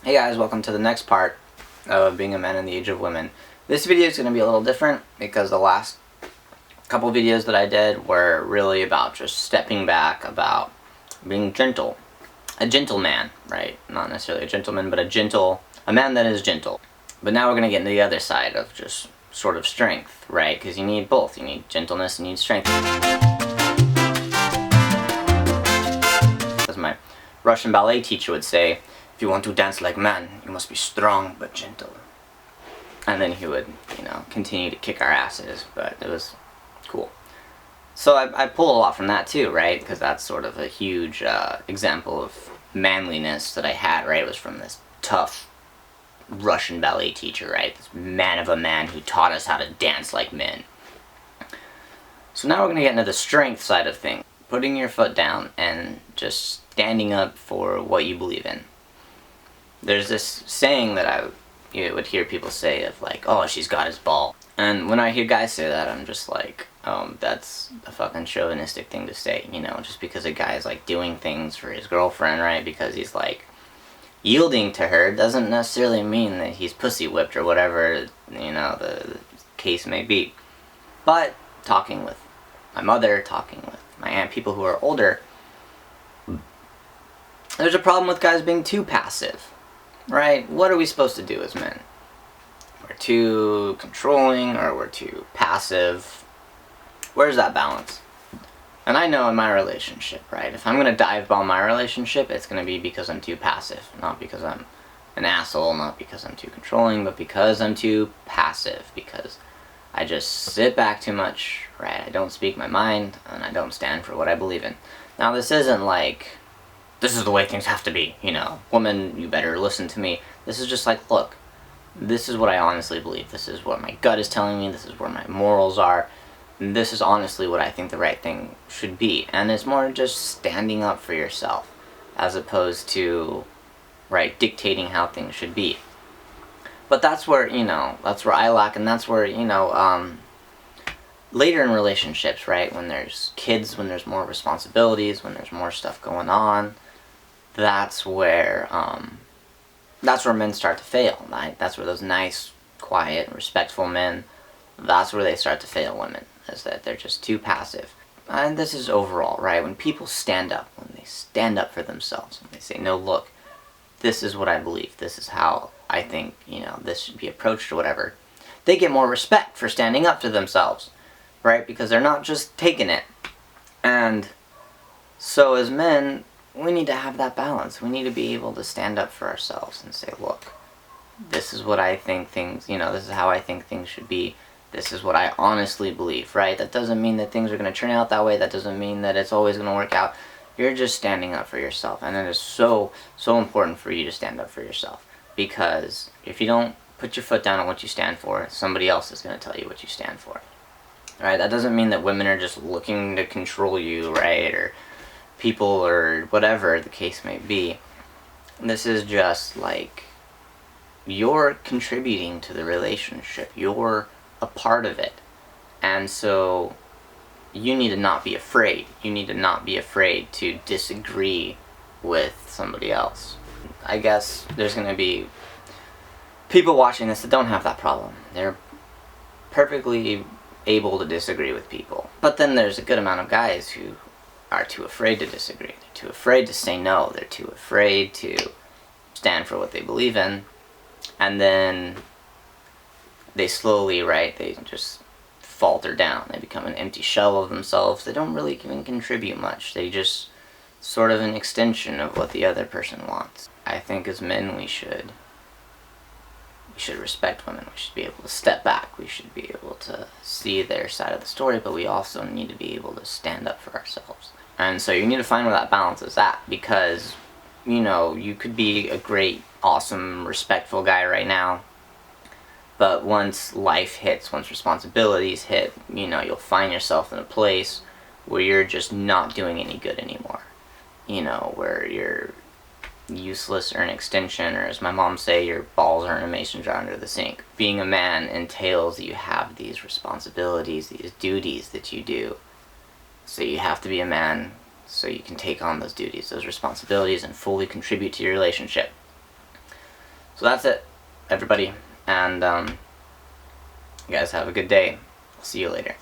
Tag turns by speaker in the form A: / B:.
A: Hey guys, welcome to the next part of Being a Man in the Age of Women. This video is going to be a little different because the last couple videos that I did were really about just stepping back, about being gentle. A gentleman, right? Not necessarily a gentleman, but a man that is gentle. But now we're going to get into the other side of just sort of strength, right? Because you need both. You need gentleness and you need strength. As my Russian ballet teacher would say, if you want to dance like man, you must be strong but gentle. And then he would, continue to kick our asses, but it was cool. So I pull a lot from that too, right? Because that's sort of a huge example of manliness that I had, right? It was from this tough Russian ballet teacher, right? This man of a man who taught us how to dance like men. So now we're going to get into the strength side of things. Putting your foot down and just standing up for what you believe in. There's this saying that I would hear people say of like, oh, she's got his ball. And when I hear guys say that, I'm just like, that's a fucking chauvinistic thing to say, just because a guy is like doing things for his girlfriend, right? Because he's like yielding to her doesn't necessarily mean that he's pussy whipped or whatever, the case may be. But talking with my mother, talking with my aunt, people who are older, there's a problem with guys being too passive. Right? What are we supposed to do as men? We're too controlling or we're too passive. Where's that balance? And I know in my relationship, right? If I'm going to dive bomb my relationship, it's going to be because I'm too passive. Not because I'm an asshole, not because I'm too controlling, but because I'm too passive. Because I just sit back too much, right? I don't speak my mind, and I don't stand for what I believe in. Now, this isn't like, this is the way things have to be, woman, you better listen to me. This is just like, look, this is what I honestly believe. This is what my gut is telling me. This is where my morals are. And this is honestly what I think the right thing should be. And it's more just standing up for yourself as opposed to, right, dictating how things should be. But that's where, that's where I lack, and that's where, later in relationships, right, when there's kids, when there's more responsibilities, when there's more stuff going on, that's where men start to fail, right? That's where those nice, quiet, respectful men, that's where they start to fail women, is that they're just too passive. And this is overall, right? When people stand up, when they stand up for themselves, when they say, no, look, this is what I believe, this is how I think, this should be approached or whatever, they get more respect for standing up to themselves, right? Because they're not just taking it. And so as men, we need to have that balance. We need to be able to stand up for ourselves and say, look, this is what I think things, this is how I think things should be. This is what I honestly believe, right? That doesn't mean that things are going to turn out that way. That doesn't mean that it's always going to work out. You're just standing up for yourself. And it is so, so important for you to stand up for yourself. Because if you don't put your foot down on what you stand for, somebody else is going to tell you what you stand for. Right? That doesn't mean that women are just looking to control you, right? Or people or whatever the case may be. This is just like, you're contributing to the relationship. You're a part of it. And so you need to not be afraid. You need to not be afraid to disagree with somebody else. I guess there's going to be people watching this that don't have that problem. They're perfectly able to disagree with people. But then there's a good amount of guys who are too afraid to disagree. They're too afraid to say no. They're too afraid to stand for what they believe in. And then they slowly, right, they just falter down. They become an empty shell of themselves. They don't really even contribute much. They just sort of an extension of what the other person wants. I think as men we should respect women. We should be able to step back. We should be able to see their side of the story, but we also need to be able to stand up for ourselves. And so you need to find where that balance is at, because, you could be a great, awesome, respectful guy right now, but once life hits, once responsibilities hit, you'll find yourself in a place where you're just not doing any good anymore. Where you're useless or an extension, or as my mom say, your balls are in a mason jar under the sink. Being a man entails that you have these responsibilities, these duties that you do. So you have to be a man so you can take on those duties, those responsibilities, and fully contribute to your relationship. So that's it, everybody, and you guys have a good day. I'll see you later.